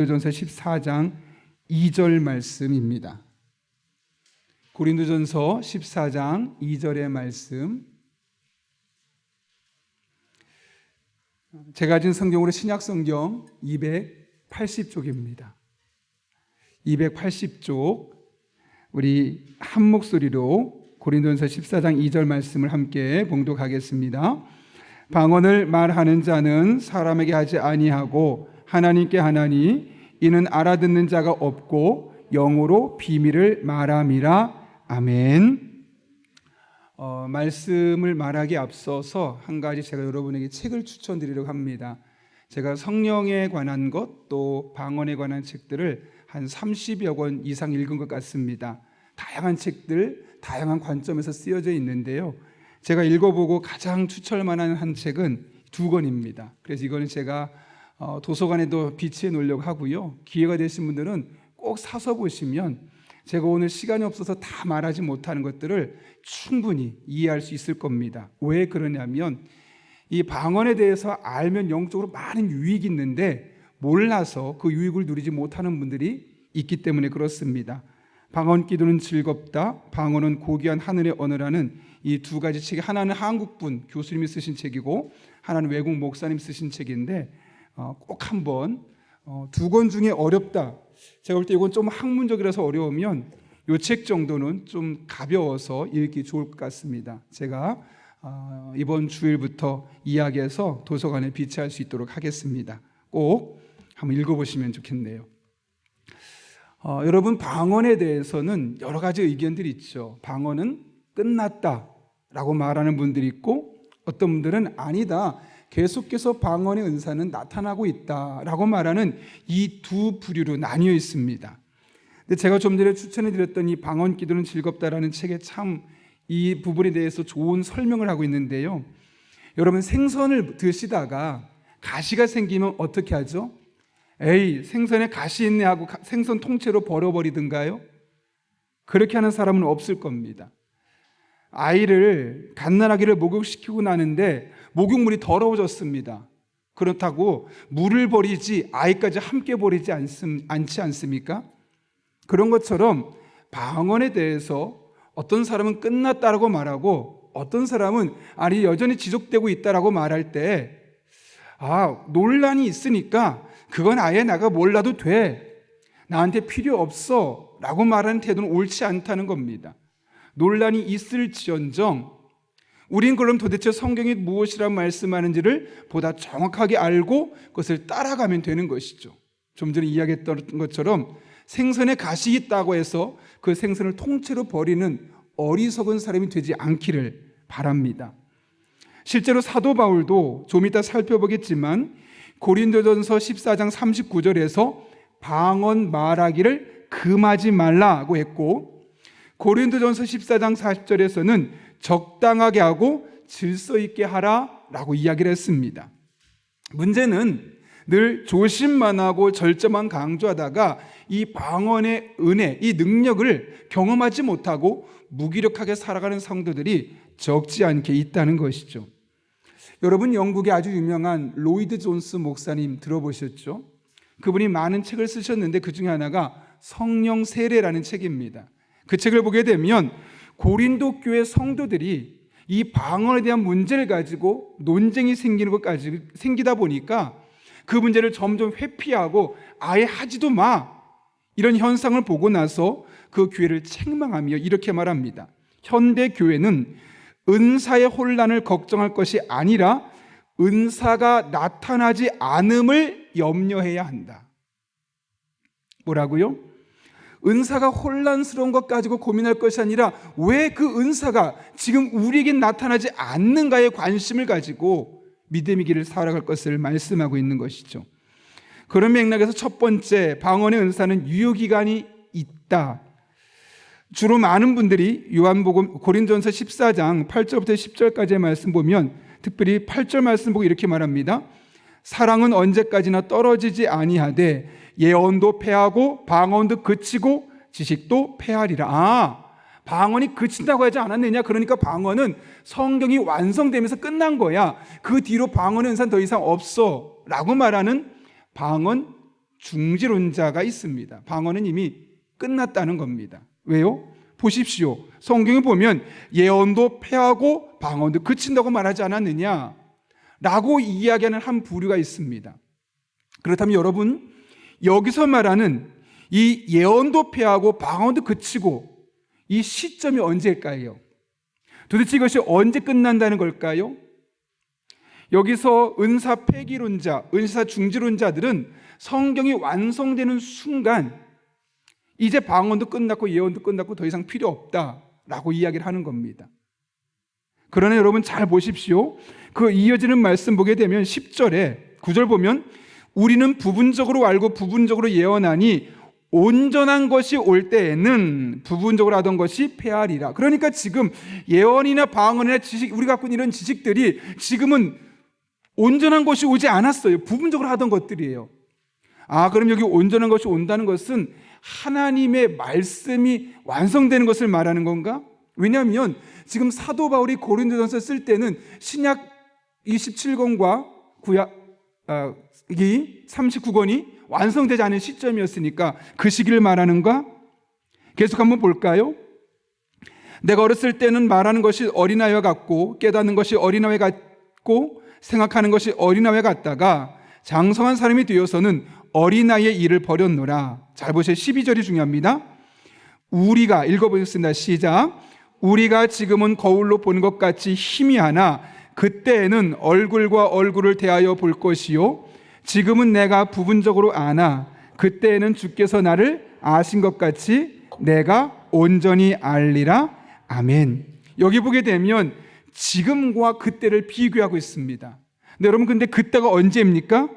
고린도전서 14장 2절 말씀입니다. 고린도전서 14장 2절의 말씀, 제가 가진 성경으로 신약성경 280쪽입니다. 280쪽 우리 한 목소리로 고린도전서 14장 2절 말씀을 함께 봉독하겠습니다. 방언을 말하는 자는 사람에게 하지 아니하고 하나님께 하나니 이는 알아듣는 자가 없고 영으로 비밀을 말함이라. 아멘. 말씀을 말하기에 앞서서 한 가지 제가 여러분에게 책을 추천드리려고 합니다. 제가 성령에 관한 것, 또 방언에 관한 책들을 한 30여 권 이상 읽은 것 같습니다. 다양한 책들, 다양한 관점에서 쓰여져 있는데요, 제가 읽어보고 가장 추천할 만한 한 책은 2권입니다. 그래서 이거는 제가 도서관에도 비치해 놓으려고 하고요, 기회가 되신 분들은 꼭 사서 보시면 제가 오늘 시간이 없어서 다 말하지 못하는 것들을 충분히 이해할 수 있을 겁니다. 왜 그러냐면 이 방언에 대해서 알면 영적으로 많은 유익이 있는데 몰라서 그 유익을 누리지 못하는 분들이 있기 때문에 그렇습니다. 방언 기도는 즐겁다, 방언은 고귀한 하늘의 언어라는 이 두 가지 책이, 하나는 한국분 교수님이 쓰신 책이고 하나는 외국 목사님 쓰신 책인데 꼭 한번, 2권 중에 어렵다, 제가 볼 때 이건 좀 학문적이라서 어려우면 이 책 정도는 좀 가벼워서 읽기 좋을 것 같습니다. 제가 이번 주일부터 이야기해서 도서관에 비치할 수 있도록 하겠습니다. 꼭 한번 읽어보시면 좋겠네요. 여러분, 방언에 대해서는 여러 가지 의견들이 있죠. 방언은 끝났다라고 말하는 분들이 있고, 어떤 분들은 아니다, 계속해서 방언의 은사는 나타나고 있다라고 말하는 이 두 부류로 나뉘어 있습니다. 근데 제가 좀 전에 추천해 드렸던 이 방언 기도는 즐겁다라는 책에 참 이 부분에 대해서 좋은 설명을 하고 있는데요, 여러분, 생선을 드시다가 가시가 생기면 어떻게 하죠? 에이, 생선에 가시 있네 하고 생선 통째로 버려버리든가요? 그렇게 하는 사람은 없을 겁니다. 아이를 갓난아기를 목욕시키고 나는데 목욕물이 더러워졌습니다. 그렇다고 물을 버리지 아이까지 함께 버리지 않지 않습니까? 그런 것처럼 방언에 대해서 어떤 사람은 끝났다라고 말하고 어떤 사람은 아니 여전히 지속되고 있다라고 말할 때 논란이 있으니까 그건 아예 나가 몰라도 돼, 나한테 필요 없어 라고 말하는 태도는 옳지 않다는 겁니다. 논란이 있을지언정 우린 그럼 도대체 성경이 무엇이라고 말씀하는지를 보다 정확하게 알고 그것을 따라가면 되는 것이죠. 좀 전에 이야기했던 것처럼 생선에 가시 있다고 해서 그 생선을 통째로 버리는 어리석은 사람이 되지 않기를 바랍니다. 실제로 사도 바울도 좀 이따 살펴보겠지만 고린도전서 14장 39절에서 방언 말하기를 금하지 말라고 했고, 고린도전서 14장 40절에서는 적당하게 하고 질서 있게 하라라고 이야기를 했습니다. 문제는 늘 조심만 하고 절제만 강조하다가 이 방언의 은혜, 이 능력을 경험하지 못하고 무기력하게 살아가는 성도들이 적지 않게 있다는 것이죠. 여러분, 영국의 아주 유명한 로이드 존스 목사님 들어보셨죠? 그분이 많은 책을 쓰셨는데 그 중에 하나가 성령 세례라는 책입니다. 그 책을 보게 되면 고린도 교회 성도들이 이 방언에 대한 문제를 가지고 논쟁이 생기다 보니까 그 문제를 점점 회피하고 아예 하지도 마, 이런 현상을 보고 나서 그 교회를 책망하며 이렇게 말합니다. 현대 교회는 은사의 혼란을 걱정할 것이 아니라 은사가 나타나지 않음을 염려해야 한다. 뭐라고요? 은사가 혼란스러운 것 가지고 고민할 것이 아니라 왜 그 은사가 지금 우리에게 나타나지 않는가에 관심을 가지고 믿음의 길을 살아갈 것을 말씀하고 있는 것이죠. 그런 맥락에서 첫 번째, 방언의 은사는 유효기간이 있다. 주로 많은 분들이 요한복음 고린도전서 14장 8절부터 10절까지의 말씀 보면, 특별히 8절 말씀 보고 이렇게 말합니다. 사랑은 언제까지나 떨어지지 아니하되 예언도 패하고 방언도 그치고 지식도 패하리라. 방언이 그친다고 하지 않았느냐? 그러니까 방언은 성경이 완성되면서 끝난 거야. 그 뒤로 방언의 은사는 더 이상 없어 라고 말하는 방언 중지론자가 있습니다. 방언은 이미 끝났다는 겁니다. 왜요? 보십시오. 성경에 보면 예언도 패하고 방언도 그친다고 말하지 않았느냐 라고 이야기하는 한 부류가 있습니다. 그렇다면 여러분, 여기서 말하는 이 예언도 패하고 방언도 그치고 이 시점이 언제일까요? 도대체 이것이 언제 끝난다는 걸까요? 여기서 은사 폐기론자, 은사 중지론자들은 성경이 완성되는 순간 이제 방언도 끝났고 예언도 끝났고 더 이상 필요 없다라고 이야기를 하는 겁니다. 그러나 여러분 잘 보십시오. 그 이어지는 말씀 보게 되면 10절에 9절 보면 우리는 부분적으로 알고 부분적으로 예언하니 온전한 것이 올 때에는 부분적으로 하던 것이 패하리라. 그러니까 지금 예언이나 방언이나 지식, 우리가 갖고 있는 이런 지식들이 지금은 온전한 것이 오지 않았어요. 부분적으로 하던 것들이에요. 그럼 여기 온전한 것이 온다는 것은 하나님의 말씀이 완성되는 것을 말하는 건가? 왜냐하면 지금 사도 바울이 고린도전서 쓸 때는 신약 27권과 구약 이 39권이 완성되지 않은 시점이었으니까 그 시기를 말하는가? 계속 한번 볼까요? 내가 어렸을 때는 말하는 것이 어린아이와 같고 깨닫는 것이 어린아이 같고 생각하는 것이 어린아이 같다가 장성한 사람이 되어서는 어린아이의 일을 버렸노라. 잘 보세요. 12절이 중요합니다. 우리가 읽어보겠습니다. 시작. 우리가 지금은 거울로 보는 것 같이 희미하나 그때에는 얼굴과 얼굴을 대하여 볼 것이요 지금은 내가 부분적으로 아나 그때에는 주께서 나를 아신 것 같이 내가 온전히 알리라. 아멘. 여기 보게 되면 지금과 그때를 비교하고 있습니다. 근데 여러분, 근데 그때가 언제입니까?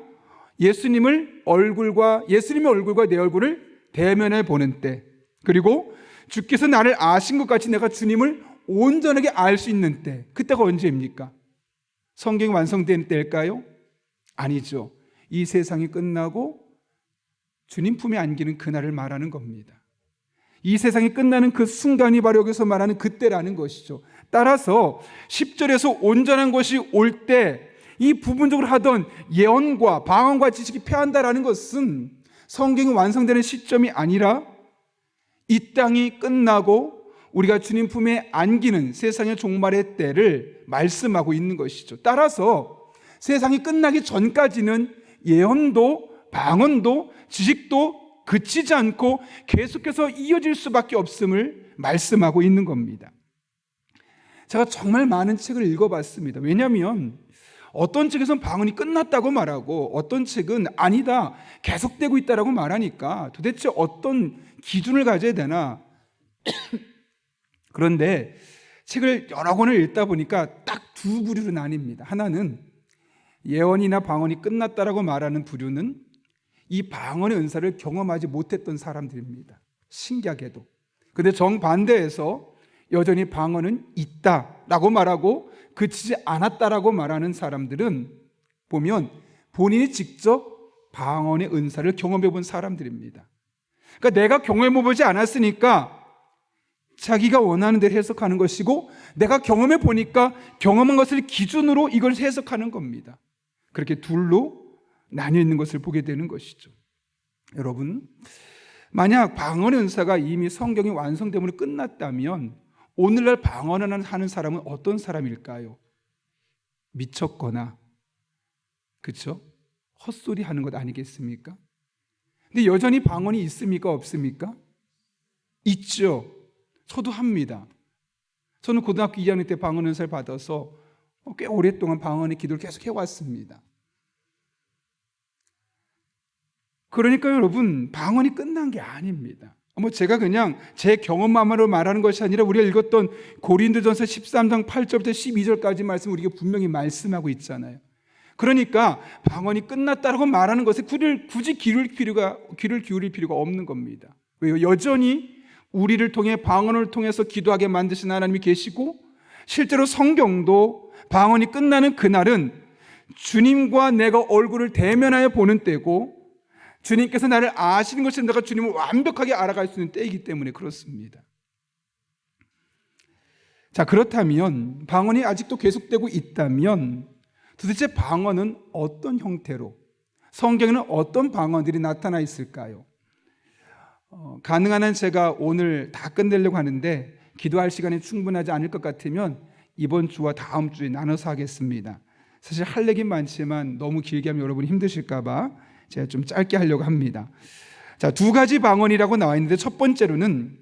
예수님의 얼굴과 내 얼굴을 대면해 보는 때, 그리고 주께서 나를 아신 것 같이 내가 주님을 온전하게 알 수 있는 때, 그때가 언제입니까? 성경이 완성된 때일까요? 아니죠. 이 세상이 끝나고 주님 품에 안기는 그날을 말하는 겁니다. 이 세상이 끝나는 그 순간이 바로 여기서 말하는 그때라는 것이죠. 따라서 10절에서 온전한 것이 올 때 이 부분적으로 하던 예언과 방언과 지식이 패한다라는 것은 성경이 완성되는 시점이 아니라 이 땅이 끝나고 우리가 주님 품에 안기는 세상의 종말의 때를 말씀하고 있는 것이죠. 따라서 세상이 끝나기 전까지는 예언도 방언도 지식도 그치지 않고 계속해서 이어질 수밖에 없음을 말씀하고 있는 겁니다. 제가 정말 많은 책을 읽어봤습니다. 왜냐하면 어떤 책에서는 방언이 끝났다고 말하고 어떤 책은 아니다, 계속되고 있다고 말하니까 도대체 어떤 기준을 가져야 되나. 그런데 책을 여러 권을 읽다 보니까 딱 두 부류로 나뉩니다. 하나는 예언이나 방언이 끝났다라고 말하는 부류는 이 방언의 은사를 경험하지 못했던 사람들입니다. 신기하게도. 그런데 정반대에서 여전히 방언은 있다라고 말하고 그치지 않았다라고 말하는 사람들은 보면 본인이 직접 방언의 은사를 경험해 본 사람들입니다. 그러니까 내가 경험해 보지 않았으니까 자기가 원하는 대로 해석하는 것이고, 내가 경험해 보니까 경험한 것을 기준으로 이걸 해석하는 겁니다. 그렇게 둘로 나뉘어 있는 것을 보게 되는 것이죠. 여러분, 만약 방언의 은사가 이미 성경이 완성됨으로 끝났다면 오늘날 방언을 하는 사람은 어떤 사람일까요? 미쳤거나, 그렇죠? 헛소리 하는 것 아니겠습니까? 근데 여전히 방언이 있습니까? 없습니까? 있죠. 저도 합니다. 저는 고등학교 2학년 때 방언 은사를 받아서 꽤 오랫동안 방언의 기도를 계속 해왔습니다. 그러니까 여러분, 방언이 끝난 게 아닙니다. 제가 그냥 제 경험만으로 말하는 것이 아니라 우리가 읽었던 고린도전서 13장 8절부터 12절까지 말씀 우리가 분명히 말씀하고 있잖아요. 그러니까 방언이 끝났다라고 말하는 것에 굳이 귀를 기울일 필요가 없는 겁니다. 왜요? 여전히 우리를 통해 방언을 통해서 기도하게 만드신 하나님이 계시고, 실제로 성경도 방언이 끝나는 그날은 주님과 내가 얼굴을 대면하여 보는 때고, 주님께서 나를 아시는 것처럼 내가 주님을 완벽하게 알아갈 수 있는 때이기 때문에 그렇습니다. 자, 그렇다면 방언이 아직도 계속되고 있다면 도대체 방언은 어떤 형태로 성경에는 어떤 방언들이 나타나 있을까요? 가능한 한 제가 오늘 다 끝내려고 하는데 기도할 시간이 충분하지 않을 것 같으면 이번 주와 다음 주에 나눠서 하겠습니다. 사실 할 얘기는 많지만 너무 길게 하면 여러분이 힘드실까 봐 제가 좀 짧게 하려고 합니다. 자, 두 가지 방언이라고 나와 있는데 첫 번째로는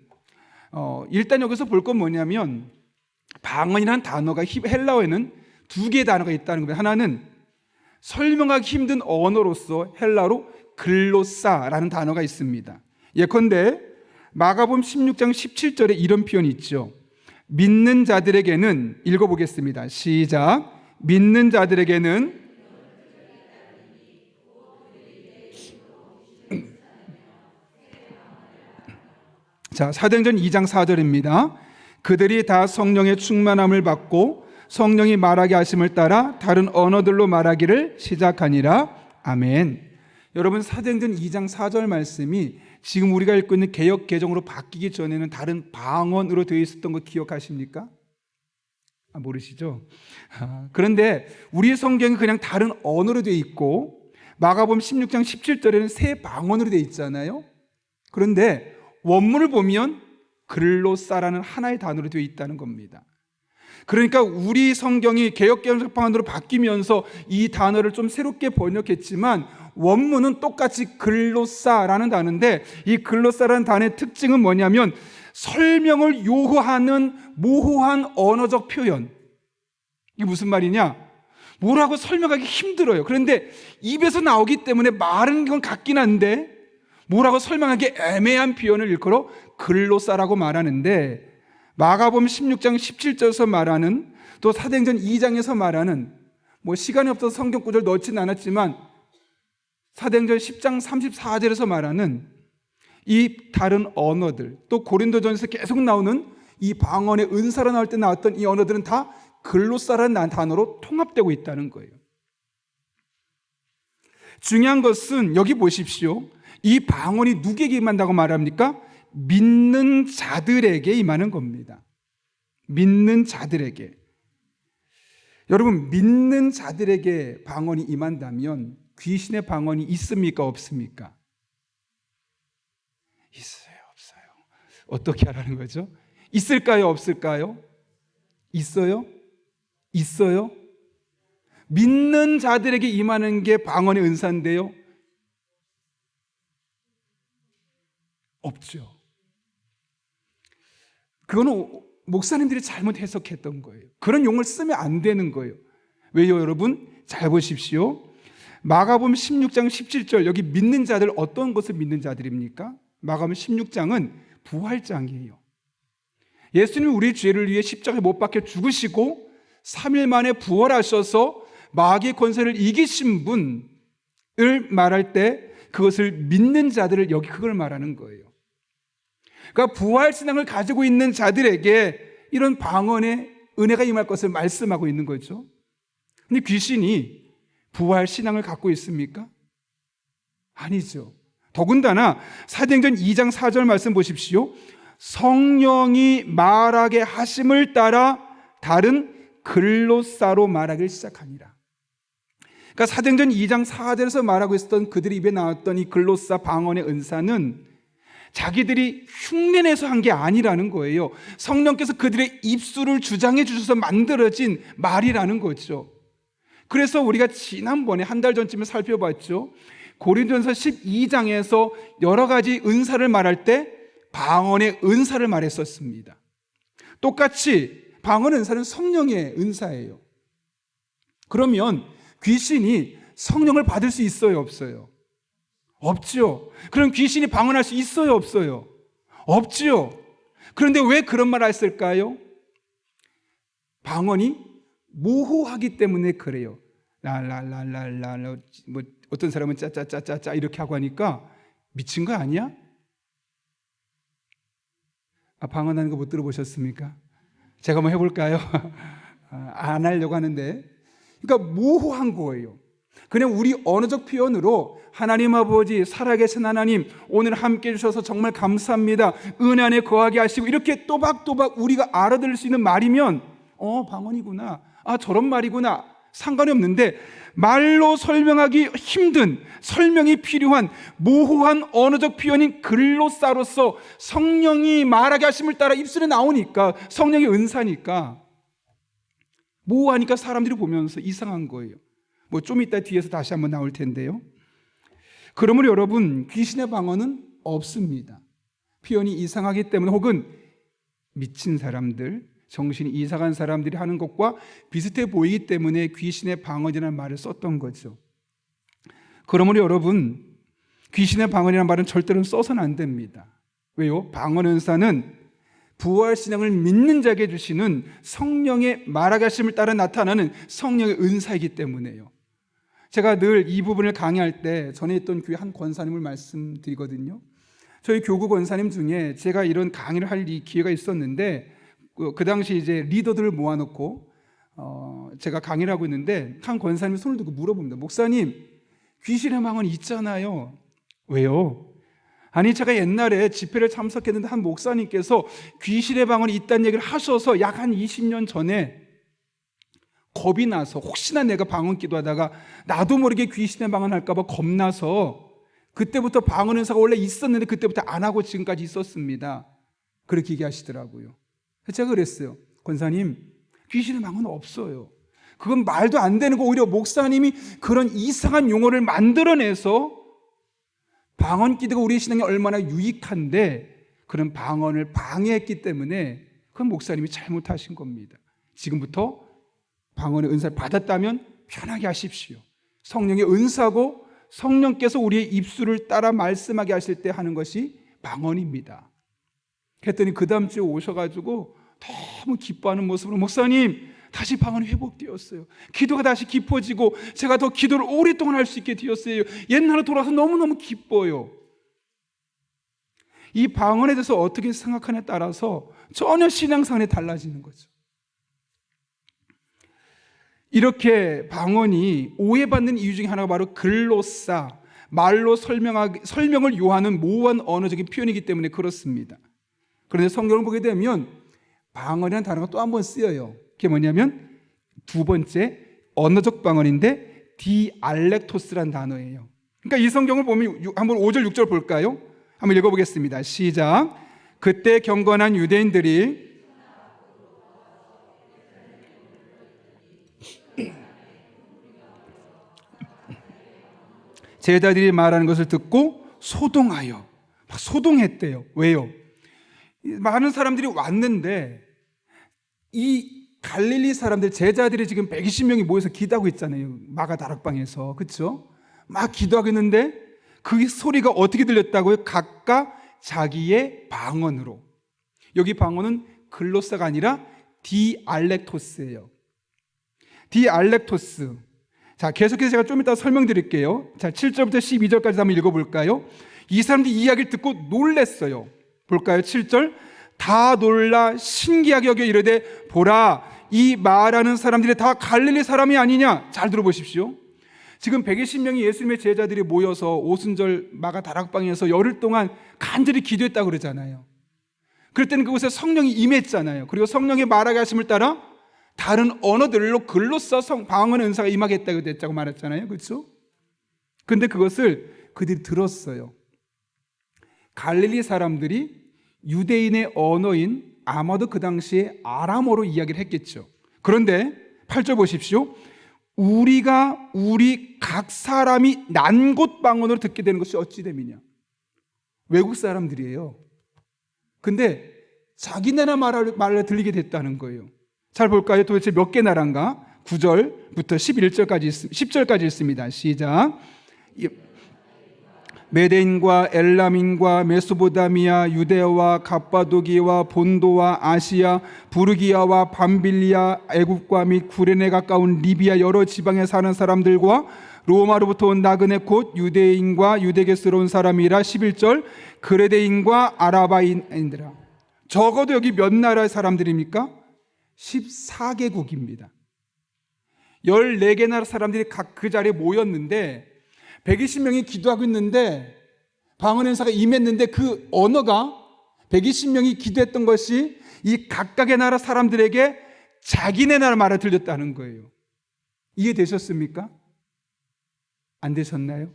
일단 여기서 볼 건 뭐냐면 방언이라는 단어가 헬라어에는 두 개의 단어가 있다는 겁니다. 하나는 설명하기 힘든 언어로서 헬라어로 글로사라는 단어가 있습니다. 예컨대 마가복음 16장 17절에 이런 표현이 있죠. 믿는 자들에게는, 읽어보겠습니다. 시작. 믿는 자들에게는 자, 사도행전 2장 4절입니다. 그들이 다 성령의 충만함을 받고 성령이 말하게 하심을 따라 다른 언어들로 말하기를 시작하니라. 아멘. 여러분, 사도행전 2장 4절 말씀이 지금 우리가 읽고 있는 개역 개정으로 바뀌기 전에는 다른 방언으로 되어 있었던 거 기억하십니까? 모르시죠? 그런데 우리 성경이 그냥 다른 언어로 되어 있고 마가복음 16장 17절에는 새 방언으로 되어 있잖아요. 그런데 원문을 보면 글로사라는 하나의 단어로 되어 있다는 겁니다. 그러니까 우리 성경이 개역개정판으로 바뀌면서 이 단어를 좀 새롭게 번역했지만 원문은 똑같이 글로사라는 단어인데, 이 글로사라는 단어의 특징은 뭐냐면 설명을 요구하는 모호한 언어적 표현. 이게 무슨 말이냐? 뭐라고 설명하기 힘들어요. 그런데 입에서 나오기 때문에 말은 건 같긴 한데 뭐라고 설명하기 애매한 표현을 일컬어 글로사라고 말하는데, 마가복음 16장 17절에서 말하는, 또 사도행전 2장에서 말하는, 시간이 없어서 성경 구절 넣지는 않았지만 사도행전 10장 34절에서 말하는 이 다른 언어들, 또 고린도전에서 계속 나오는 이 방언의 은사로 나올 때 나왔던 이 언어들은 다 글로사라는 단어로 통합되고 있다는 거예요. 중요한 것은 여기 보십시오. 이 방언이 누구에게 임한다고 말합니까? 믿는 자들에게 임하는 겁니다. 믿는 자들에게. 여러분, 믿는 자들에게 방언이 임한다면 귀신의 방언이 있습니까? 없습니까? 있어요? 없어요? 어떻게 하라는 거죠? 있을까요? 없을까요? 있어요? 있어요? 믿는 자들에게 임하는 게 방언의 은사인데요, 없죠. 그거는 목사님들이 잘못 해석했던 거예요. 그런 용어를 쓰면 안 되는 거예요. 왜요, 여러분? 잘 보십시오. 마가복음 16장 17절, 여기 믿는 자들, 어떤 것을 믿는 자들입니까? 마가복음 16장은 부활장이에요. 예수님이 우리의 죄를 위해 십자가에 못 박혀 죽으시고 3일 만에 부활하셔서 마귀의 권세를 이기신 분을 말할 때 그것을 믿는 자들을, 여기 그걸 말하는 거예요. 그러니까 부활신앙을 가지고 있는 자들에게 이런 방언의 은혜가 임할 것을 말씀하고 있는 거죠. 근데 귀신이 부활신앙을 갖고 있습니까? 아니죠. 더군다나 사도행전 2장 4절 말씀 보십시오. 성령이 말하게 하심을 따라 다른 글로사로 말하기를 시작하니라. 그러니까 사도행전 2장 4절에서 말하고 있었던 그들의 입에 나왔던 이 글로사 방언의 은사는 자기들이 흉내내서 한 게 아니라는 거예요. 성령께서 그들의 입술을 주장해 주셔서 만들어진 말이라는 거죠. 그래서 우리가 지난번에 한 달 전쯤에 살펴봤죠. 고린도전서 12장에서 여러 가지 은사를 말할 때 방언의 은사를 말했었습니다. 똑같이 방언 은사는 성령의 은사예요. 그러면 귀신이 성령을 받을 수 있어요, 없어요? 없죠. 그럼 귀신이 방언할 수 있어요, 없어요? 없죠. 그런데 왜 그런 말을 했을까요? 방언이 모호하기 때문에 그래요. 랄랄랄랄랄, 어떤 사람은 짜짜짜짜짜 이렇게 하고 하니까 미친 거 아니야? 방언하는 거 못 들어보셨습니까? 제가 한번 해볼까요? 안 하려고 하는데, 그러니까 모호한 거예요. 그냥 우리 언어적 표현으로 하나님 아버지, 살아계신 하나님, 오늘 함께 해주셔서 정말 감사합니다, 은혜 안에 거하게 하시고, 이렇게 또박또박 우리가 알아들을 수 있는 말이면 방언이구나, 저런 말이구나, 상관이 없는데 말로 설명하기 힘든, 설명이 필요한 모호한 언어적 표현인 글로사로서 성령이 말하게 하심을 따라 입술에 나오니까, 성령의 은사니까 모호하니까 사람들이 보면서 이상한 거예요. 뭐 좀 이따 뒤에서 다시 한번 나올 텐데요. 그러므로 여러분, 귀신의 방언은 없습니다. 표현이 이상하기 때문에, 혹은 미친 사람들, 정신이 이상한 사람들이 하는 것과 비슷해 보이기 때문에 귀신의 방언이라는 말을 썼던 거죠. 그러므로 여러분, 귀신의 방언이라는 말은 절대로 써서는 안 됩니다. 왜요? 방언 은사는 부활 신앙을 믿는 자에게 주시는 성령의 말하게 하심을 따라 나타나는 성령의 은사이기 때문에요. 제가 늘 이 부분을 강의할 때 전에 있던 교회 한 권사님을 말씀드리거든요. 저희 교구 권사님 중에 제가 이런 강의를 할 기회가 있었는데, 그 당시 이제 리더들을 모아놓고 제가 강의를 하고 있는데, 한 권사님이 손을 들고 물어봅니다. 목사님, 귀신의 방언이 있잖아요. 왜요? 아니, 제가 옛날에 집회를 참석했는데 한 목사님께서 귀신의 방언이 있다는 얘기를 하셔서 약 한 20년 전에 겁이 나서, 혹시나 내가 방언 기도하다가 나도 모르게 귀신의 방언 할까 봐 겁나서 그때부터 방언 은사가 원래 있었는데 그때부터 안 하고 지금까지 있었습니다. 그렇게 얘기하시더라고요. 제가 그랬어요. 권사님, 귀신의 방언은 없어요. 그건 말도 안 되는 거, 오히려 목사님이 그런 이상한 용어를 만들어내서 방언 기도가 우리 신앙에 얼마나 유익한데 그런 방언을 방해했기 때문에 그건 목사님이 잘못하신 겁니다. 지금부터 방언의 은사를 받았다면 편하게 하십시오. 성령의 은사고 성령께서 우리의 입술을 따라 말씀하게 하실 때 하는 것이 방언입니다. 그랬더니 그 다음 주에 오셔가지고 너무 기뻐하는 모습으로, 목사님, 다시 방언이 회복되었어요. 기도가 다시 깊어지고 제가 더 기도를 오랫동안 할 수 있게 되었어요. 옛날로 돌아서 너무너무 기뻐요. 이 방언에 대해서 어떻게 생각하냐에 따라서 전혀 신앙생활이 달라지는 거죠. 이렇게 방언이 오해받는 이유 중에 하나가 바로 글로사, 말로 설명을 요하는 모호한 언어적인 표현이기 때문에 그렇습니다. 그런데 성경을 보게 되면 방언이라는 단어가 또 한 번 쓰여요. 그게 뭐냐면 두 번째 언어적 방언인데 디알렉토스란 단어예요. 그러니까 이 성경을 보면 한번 5절 6절 볼까요? 한번 읽어보겠습니다. 시작. 그때 경건한 유대인들이 제자들이 말하는 것을 듣고 소동하여, 막 소동했대요. 왜요? 많은 사람들이 왔는데 이 갈릴리 사람들, 제자들이 지금 120명이 모여서 기도하고 있잖아요. 마가 다락방에서. 그렇죠? 막 기도하고 있는데 그 소리가 어떻게 들렸다고요? 각각 자기의 방언으로. 여기 방언은 글로사가 아니라 디알렉토스예요. 디알렉토스. 자, 계속해서 제가 좀 이따 설명드릴게요. 자, 7절부터 12절까지 한번 읽어볼까요? 이 사람들이 이야기를 듣고 놀랬어요. 볼까요? 7절. 다 놀라 신기하게 여겨 이르되, 보라, 이 말하는 사람들이 다 갈릴리 사람이 아니냐? 잘 들어보십시오. 지금 120명의 예수님의 제자들이 모여서 오순절 마가 다락방에서 열흘 동안 간절히 기도했다고 그러잖아요. 그럴 때는 그곳에 성령이 임했잖아요. 그리고 성령의 말하게 하심을 따라 다른 언어들로 글로써 방언의 은사가 임하겠다고 됐다고 말했잖아요. 그렇죠? 근데 그것을 그들이 들었어요. 갈릴리 사람들이 유대인의 언어인 아마도 그 당시에 아람어로 이야기를 했겠죠. 그런데 8절 보십시오. 우리가 우리 각 사람이 난 곳 방언으로 듣게 되는 것이 어찌 됨이냐. 외국 사람들이에요. 근데 자기네 나라 말을 들리게 됐다는 거예요. 잘 볼까요? 도대체 몇 개 나라인가? 9절부터 10절까지 있습니다. 시작. 메대인과 엘람인과 메소포타미아, 유대와 갑바도기와 본도와 아시아, 부르기아와 밤빌리아, 애굽과 및 구레네 가까운 리비아 여러 지방에 사는 사람들과 로마로부터 온 나그네 곧 유대인과 유대계스러운 사람이라. 11절. 그레데인과 아라바인들아. 적어도 여기 몇 나라의 사람들입니까? 14개국입니다. 14개 나라 사람들이 각 그 자리에 모였는데 120명이 기도하고 있는데 방언 은사가 임했는데 그 언어가 120명이 기도했던 것이 이 각각의 나라 사람들에게 자기네 나라 말을 들렸다는 거예요. 이해되셨습니까? 안 되셨나요?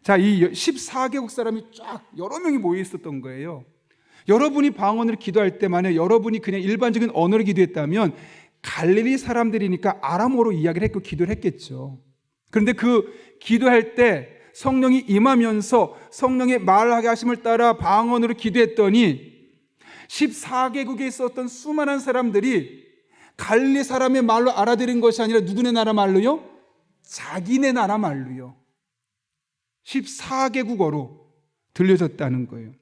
자, 이 14개국 사람이 쫙 여러 명이 모여 있었던 거예요. 여러분이 방언으로 기도할 때 만약 여러분이 그냥 일반적인 언어로 기도했다면 갈릴리 사람들이니까 아람어로 이야기를 했고 기도를 했겠죠. 그런데 그 기도할 때 성령이 임하면서 성령의 말하게 하심을 따라 방언으로 기도했더니 14개국에 있었던 수많은 사람들이 갈릴리 사람의 말로 알아들은 것이 아니라 누구네 나라 말로요? 자기네 나라 말로요. 14개국어로 들려졌다는 거예요.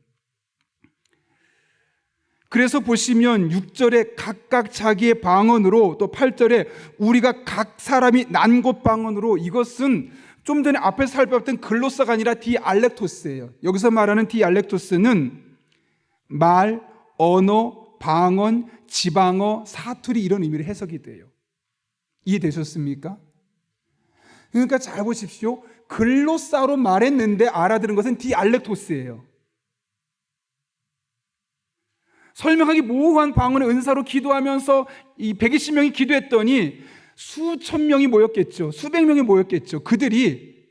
그래서 보시면 6절에 각각 자기의 방언으로, 또 8절에 우리가 각 사람이 난 곳 방언으로, 이것은 좀 전에 앞에서 살펴봤던 글로사가 아니라 디알렉토스예요. 여기서 말하는 디알렉토스는 말, 언어, 방언, 지방어, 사투리 이런 의미로 해석이 돼요. 이해되셨습니까? 그러니까 잘 보십시오. 글로사로 말했는데 알아들은 것은 디알렉토스예요. 설명하기 모호한 방언의 은사로 기도하면서 이 120명이 기도했더니 수천 명이 모였겠죠. 수백 명이 모였겠죠. 그들이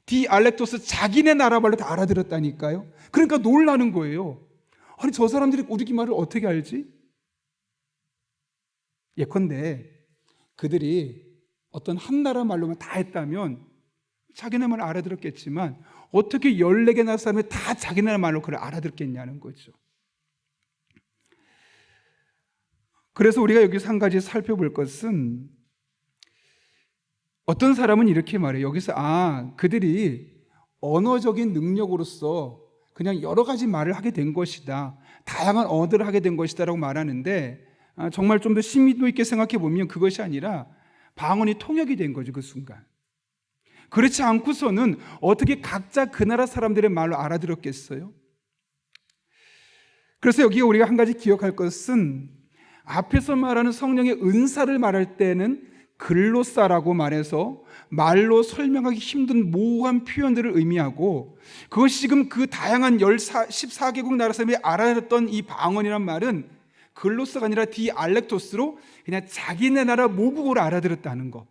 디알렉토스 자기네 나라 말로 다 알아들었다니까요. 그러니까 놀라는 거예요. 아니, 저 사람들이 우리 말을 어떻게 알지? 예컨대 그들이 어떤 한 나라 말로만 다 했다면 자기네 말을 알아들었겠지만 어떻게 14개 나라 사람이 다 자기네 말로 그걸 알아들었겠냐는 거죠. 그래서 우리가 여기서 한 가지 살펴볼 것은, 어떤 사람은 이렇게 말해요. 여기서 그들이 언어적인 능력으로서 그냥 여러 가지 말을 하게 된 것이다, 다양한 언어를 하게 된 것이다 라고 말하는데, 정말 좀 더 심도 있게 생각해 보면 그것이 아니라 방언이 통역이 된 거죠. 그 순간. 그렇지 않고서는 어떻게 각자 그 나라 사람들의 말로 알아들었겠어요? 그래서 여기 우리가 한 가지 기억할 것은, 앞에서 말하는 성령의 은사를 말할 때는 글로사라고 말해서 말로 설명하기 힘든 모호한 표현들을 의미하고, 그것이 지금 그 다양한 14개국 나라 사람이 알아냈던 이 방언이란 말은 글로사가 아니라 디알렉토스로 그냥 자기네 나라 모국어로 알아들었다는 것.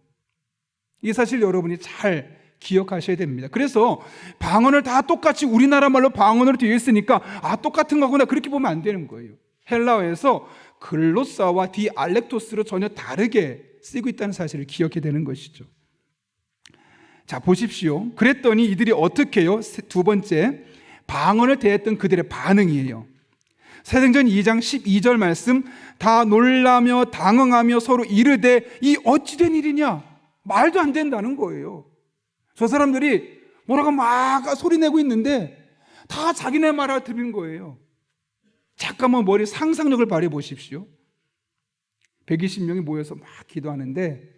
이게 사실 여러분이 잘 기억하셔야 됩니다. 그래서 방언을 다 똑같이 우리나라 말로 방언으로 되어 있으니까 똑같은 거구나, 그렇게 보면 안 되는 거예요. 헬라어에서 글로사와 디알렉토스로 전혀 다르게 쓰이고 있다는 사실을 기억해야 되는 것이죠. 자, 보십시오. 그랬더니 이들이 어떻게 해요? 두 번째, 방언을 대했던 그들의 반응이에요. 사도행전 2장 12절 말씀, 다 놀라며 당황하며 서로 이르되 이 어찌된 일이냐? 말도 안 된다는 거예요. 저 사람들이 뭐라고 막 소리내고 있는데 다 자기네 말을 들은 거예요. 잠깐만 머리 상상력을 발휘해 보십시오. 120명이 모여서 막 기도하는데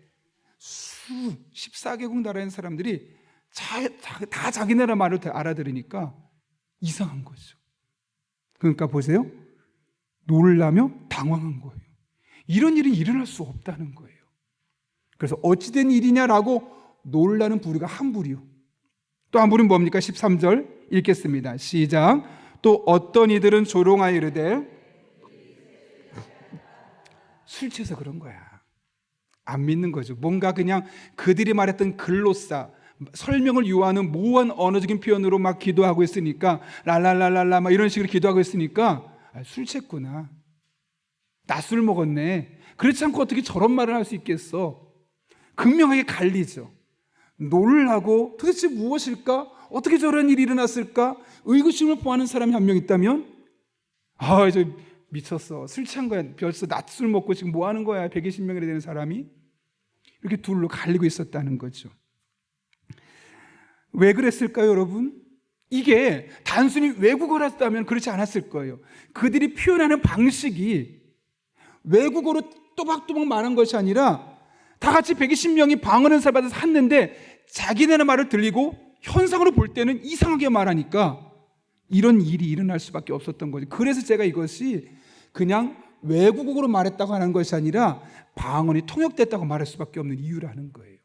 14개국 나라에 있는 사람들이 다 자기네 말을 알아들으니까 이상한 거죠. 그러니까 보세요. 놀라며 당황한 거예요. 이런 일이 일어날 수 없다는 거예요. 그래서 어찌된 일이냐라고 놀라는 부류가 한 부류. 또 한 부류는 뭡니까? 13절 읽겠습니다. 시작. 또 어떤 이들은 조롱하여 이르되, 술 취해서 그런 거야. 안 믿는 거죠. 뭔가 그냥 그들이 말했던 글로사, 설명을 요하는 모호한 언어적인 표현으로 막 기도하고 있으니까 랄랄랄랄라 막 이런 식으로 기도하고 있으니까 술 취했구나, 낮술 먹었네, 그렇지 않고 어떻게 저런 말을 할 수 있겠어. 극명하게 갈리죠. 놀라고 도대체 무엇일까? 어떻게 저런 일이 일어났을까? 의구심을 포하는 사람이 한 명 있다면, 저 미쳤어, 술 취한 거야, 벌써 낮술 먹고 지금 뭐 하는 거야, 120명이나 되는 사람이. 이렇게 둘로 갈리고 있었다는 거죠. 왜 그랬을까요, 여러분? 이게 단순히 외국어였다면 그렇지 않았을 거예요. 그들이 표현하는 방식이 외국어로 또박또박 말한 것이 아니라 다 같이 120명이 방언 은사를 받아서 했는데 자기네의 말을 들리고 현상으로 볼 때는 이상하게 말하니까 이런 일이 일어날 수밖에 없었던 거죠. 그래서 제가 이것이 그냥 외국어로 말했다고 하는 것이 아니라 방언이 통역됐다고 말할 수밖에 없는 이유라는 거예요.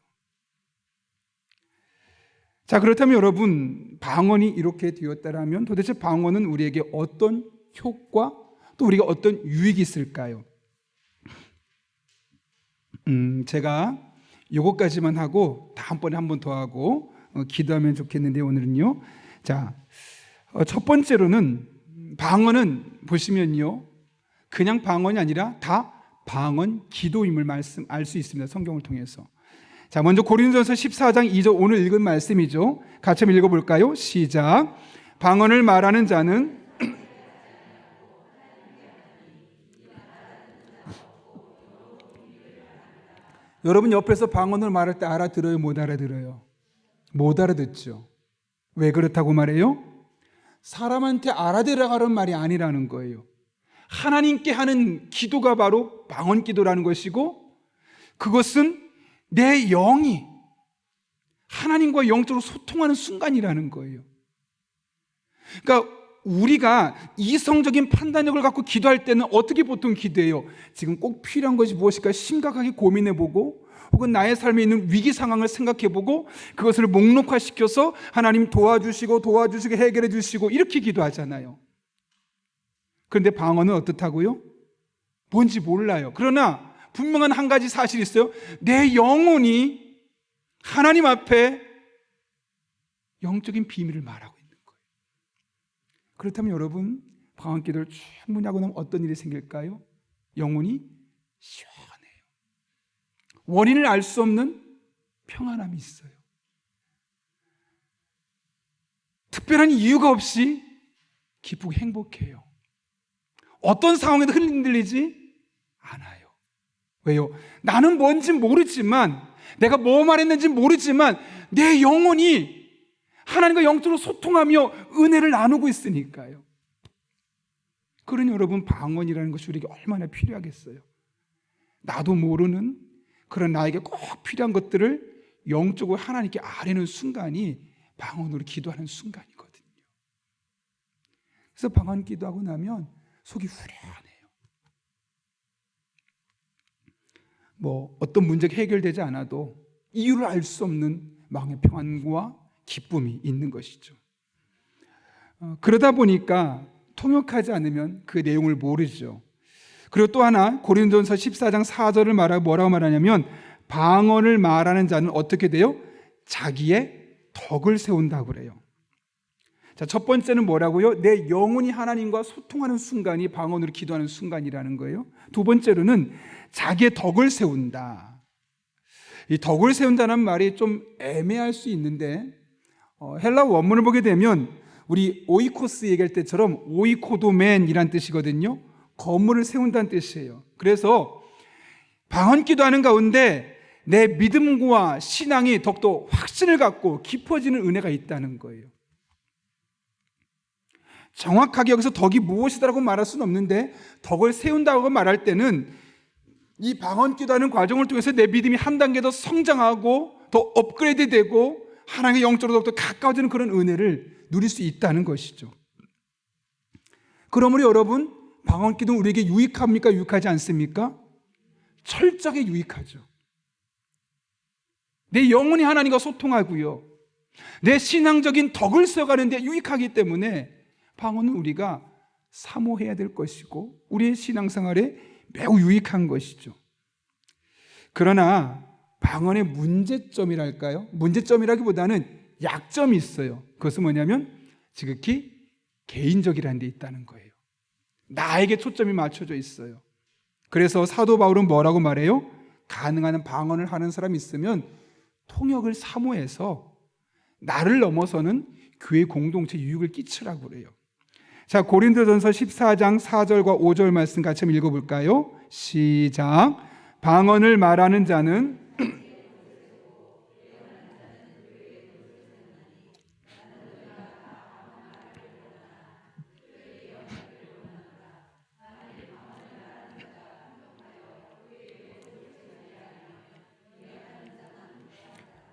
자, 그렇다면 여러분, 방언이 이렇게 되었다면 도대체 방언은 우리에게 어떤 효과, 또 우리가 어떤 유익이 있을까요? 제가 요거까지만 하고 다음번에 한 번 더 하고 기도하면 좋겠는데, 오늘은요. 자, 첫 번째로는 방언은 보시면요, 그냥 방언이 아니라 다 방언 기도임을 알 수 있습니다. 성경을 통해서. 자, 먼저 고린도전서 14장 2절, 오늘 읽은 말씀이죠. 같이 한번 읽어볼까요? 시작. 방언을 말하는 자는 여러분 옆에서 방언을 말할 때 알아들어요? 못 알아들어요? 못 알아듣죠. 왜 그렇다고 말해요? 사람한테 알아들어가는 말이 아니라는 거예요. 하나님께 하는 기도가 바로 방언 기도라는 것이고, 그것은 내 영이 하나님과 영적으로 소통하는 순간이라는 거예요. 그러니까 우리가 이성적인 판단력을 갖고 기도할 때는 어떻게 보통 기도해요? 지금 꼭 필요한 것이 무엇일까 심각하게 고민해보고, 혹은 나의 삶에 있는 위기 상황을 생각해보고 그것을 목록화시켜서 하나님 도와주시고 해결해 주시고 이렇게 기도하잖아요. 그런데 방언은 어떻다고요? 뭔지 몰라요. 그러나 분명한 한 가지 사실이 있어요. 내 영혼이 하나님 앞에 영적인 비밀을 말하고 있는 거예요. 그렇다면 여러분, 방언 기도를 충분히 하고 나면 어떤 일이 생길까요? 영혼이 시원해요. 원인을 알 수 없는 평안함이 있어요. 특별한 이유가 없이 기쁘고 행복해요. 어떤 상황에도 흔들리지 않아요. 왜요? 나는 뭔지 모르지만, 내가 뭐 말했는지 모르지만 내 영혼이 하나님과 영적으로 소통하며 은혜를 나누고 있으니까요. 그러니 여러분, 방언이라는 것이 우리에게 얼마나 필요하겠어요. 나도 모르는 그런 나에게 꼭 필요한 것들을 영적으로 하나님께 아뢰는 순간이 방언으로 기도하는 순간이거든요. 그래서 방언 기도하고 나면 속이 후련해요. 뭐 어떤 문제가 해결되지 않아도 이유를 알 수 없는 마음의 평안과 기쁨이 있는 것이죠. 그러다 보니까 통역하지 않으면 그 내용을 모르죠. 그리고 또 하나, 고린도전서 14장 4절을 뭐라고 말하냐면, 방언을 말하는 자는 어떻게 돼요? 자기의 덕을 세운다고 그래요. 자, 첫 번째는 뭐라고요? 내 영혼이 하나님과 소통하는 순간이 방언으로 기도하는 순간이라는 거예요. 두 번째로는 자기의 덕을 세운다. 이 덕을 세운다는 말이 좀 애매할 수 있는데, 헬라 원문을 보게 되면 우리 오이코스 얘기할 때처럼 오이코도멘이란 뜻이거든요. 건물을 세운다는 뜻이에요. 그래서 방언 기도하는 가운데 내 믿음과 신앙이 더욱더 확신을 갖고 깊어지는 은혜가 있다는 거예요. 정확하게 여기서 덕이 무엇이다라고 말할 수는 없는데, 덕을 세운다고 말할 때는 이 방언 기도하는 과정을 통해서 내 믿음이 한 단계 더 성장하고 더 업그레이드 되고 하나님의 영적으로 더욱더 가까워지는 그런 은혜를 누릴 수 있다는 것이죠. 그러므로 여러분, 방언 기도는 우리에게 유익합니까? 유익하지 않습니까? 철저하게 유익하죠. 내 영혼이 하나님과 소통하고요, 내 신앙적인 덕을 세워가는 데 유익하기 때문에 방언은 우리가 사모해야 될 것이고 우리의 신앙생활에 매우 유익한 것이죠. 그러나 방언의 문제점이랄까요? 문제점이라기보다는 약점이 있어요. 그것은 뭐냐면 지극히 개인적이라는 데 있다는 거예요. 나에게 초점이 맞춰져 있어요. 그래서 사도 바울은 뭐라고 말해요? 가능한 방언을 하는 사람이 있으면 통역을 사모해서 나를 넘어서는 교회 공동체 유익을 끼치라고 그래요. 자, 고린도전서 14장 4절과 5절 말씀 같이 한번 읽어볼까요? 시작. 방언을 말하는 자는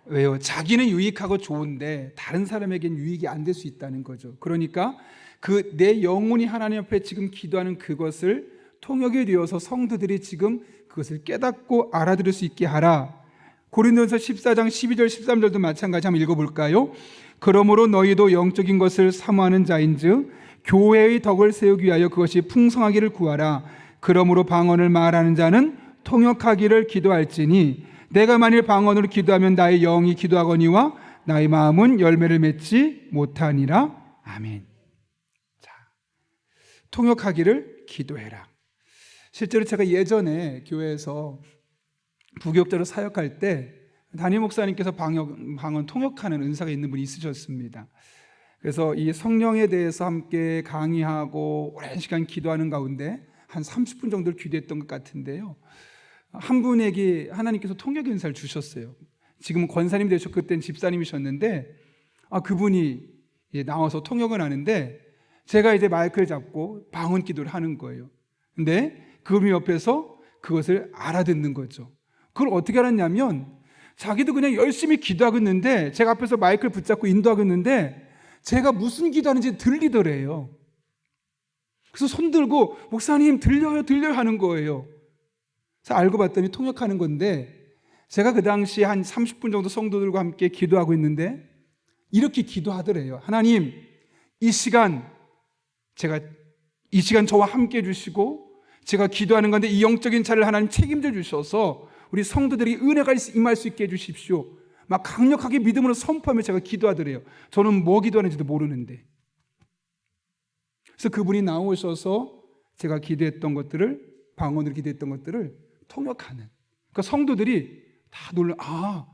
왜요? 자기는 유익하고 좋은데 다른 사람에겐 유익이 안 될 수 있다는 거죠. 그러니까 그 내 영혼이 하나님 앞에 지금 기도하는 그것을 통역이 되어서 성도들이 지금 그것을 깨닫고 알아들을 수 있게 하라. 고린도전서 14장 12절 13절도 마찬가지 한번 읽어볼까요? 그러므로 너희도 영적인 것을 사모하는 자인즉 교회의 덕을 세우기 위하여 그것이 풍성하기를 구하라. 그러므로 방언을 말하는 자는 통역하기를 기도할지니 내가 만일 방언으로 기도하면 나의 영이 기도하거니와 나의 마음은 열매를 맺지 못하니라. 아멘. 자, 통역하기를 기도해라. 실제로 제가 예전에 교회에서 부교육자로 사역할 때 담임 목사님께서 방언 통역하는 은사가 있는 분이 있으셨습니다. 그래서 이 성령에 대해서 함께 강의하고 오랜 시간 기도하는 가운데 한 30분 정도를 기도했던 것 같은데요, 한 분에게 하나님께서 통역 은사를 주셨어요. 지금은 권사님 되셨고 그때는 집사님이셨는데, 그분이 나와서 통역을 하는데 제가 이제 마이크를 잡고 방언 기도를 하는 거예요. 근데 그분 옆에서 그것을 알아듣는 거죠. 그걸 어떻게 알았냐면, 자기도 그냥 열심히 기도하고 있는데 제가 앞에서 마이크를 붙잡고 인도하고 있는데 제가 무슨 기도하는지 들리더래요. 그래서 손 들고 목사님 들려요 들려요 하는 거예요. 그래서 알고 봤더니 통역하는 건데, 제가 그 당시 한 30분 정도 성도들과 함께 기도하고 있는데 이렇게 기도하더래요. 하나님, 이 시간 저와 함께 해주시고 제가 기도하는 건데 이 영적인 차를 하나님 책임져 주셔서 우리 성도들이 은혜가 임할 수 있게 해주십시오. 막 강력하게 믿음으로 선포하며 제가 기도하더래요. 저는 뭐 기도하는지도 모르는데. 그래서 그분이 나오셔서 제가 기도했던 것들을, 방언으로 기도했던 것들을 통역하는, 그러니까 성도들이 다 놀라,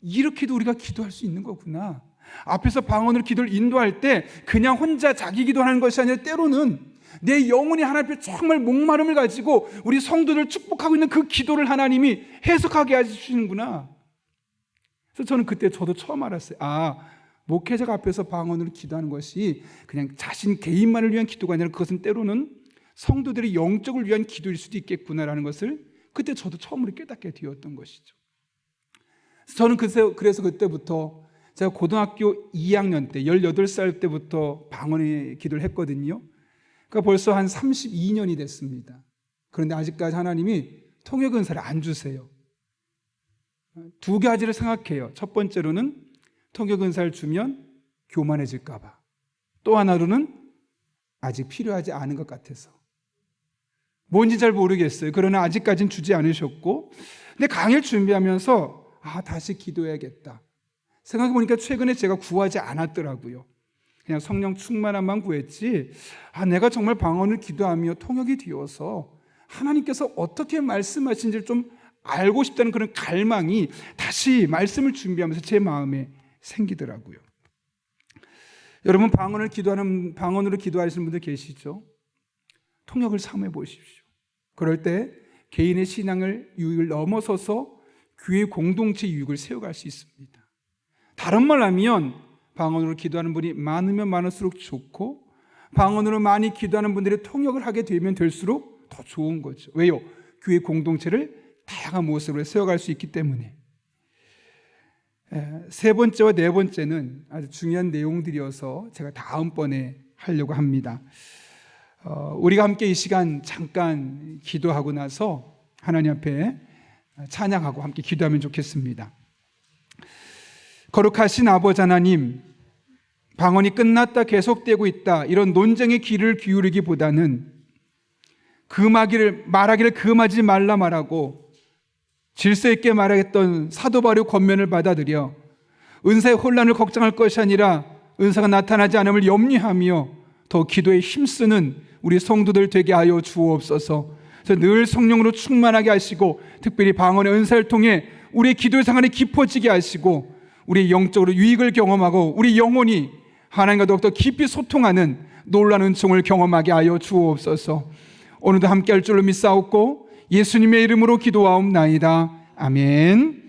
이렇게도 우리가 기도할 수 있는 거구나. 앞에서 방언으로 기도를 인도할 때 그냥 혼자 자기 기도하는 것이 아니라 때로는 내 영혼이 하나님 앞에 정말 목마름을 가지고 우리 성도들 축복하고 있는 그 기도를 하나님이 해석하게 해주시는구나. 그래서 저는 그때 저도 처음 알았어요. 목회자가 앞에서 방언으로 기도하는 것이 그냥 자신 개인만을 위한 기도가 아니라 그것은 때로는 성도들의 영적을 위한 기도일 수도 있겠구나라는 것을 그때 저도 처음으로 깨닫게 되었던 것이죠. 저는 그래서 그때부터 제가 고등학교 2학년 때 18살 때부터 방언의 기도를 했거든요. 그러니까 벌써 한 32년이 됐습니다. 그런데 아직까지 하나님이 통역 은사를 안 주세요. 두 가지를 생각해요. 첫 번째로는 통역 은사를 주면 교만해질까 봐. 또 하나로는 아직 필요하지 않은 것 같아서. 뭔지 잘 모르겠어요. 그러나 아직까지는 주지 않으셨고, 근데 강의를 준비하면서 다시 기도해야겠다 생각해보니까 최근에 제가 구하지 않았더라고요. 그냥 성령 충만함만 구했지, 내가 정말 방언을 기도하며 통역이 되어서 하나님께서 어떻게 말씀하신지를 좀 알고 싶다는 그런 갈망이 다시 말씀을 준비하면서 제 마음에 생기더라고요. 여러분, 방언으로 기도하시는 분들 계시죠? 통역을 사모해 보십시오. 그럴 때 개인의 신앙을 유익을 넘어서서 교회 공동체 유익을 세워갈 수 있습니다. 다른 말 하면 방언으로 기도하는 분이 많으면 많을수록 좋고, 방언으로 많이 기도하는 분들이 통역을 하게 되면 될수록 더 좋은 거죠. 왜요? 교회 공동체를 다양한 모습으로 세워갈 수 있기 때문에. 세 번째와 네 번째는 아주 중요한 내용들이어서 제가 다음번에 하려고 합니다. 우리가 함께 이 시간 잠깐 기도하고 나서 하나님 앞에 찬양하고 함께 기도하면 좋겠습니다. 거룩하신 아버지 하나님, 방언이 끝났다, 계속되고 있다, 이런 논쟁의 귀를 기울이기보다는 말하기를 금하지 말라 말하고 질서 있게 말하겠던 사도 바울의 권면을 받아들여 은사의 혼란을 걱정할 것이 아니라 은사가 나타나지 않음을 염려하며 더 기도에 힘쓰는 우리 성도들 되게 하여 주옵소서. 그래서 늘 성령으로 충만하게 하시고, 특별히 방언의 은사를 통해 우리의 기도의 생활이 깊어지게 하시고, 우리 영적으로 유익을 경험하고 우리 영혼이 하나님과 더욱더 깊이 소통하는 놀라운 은총을 경험하게 하여 주옵소서. 오늘도 함께할 줄로 믿사옵고 예수님의 이름으로 기도하옵나이다. 아멘.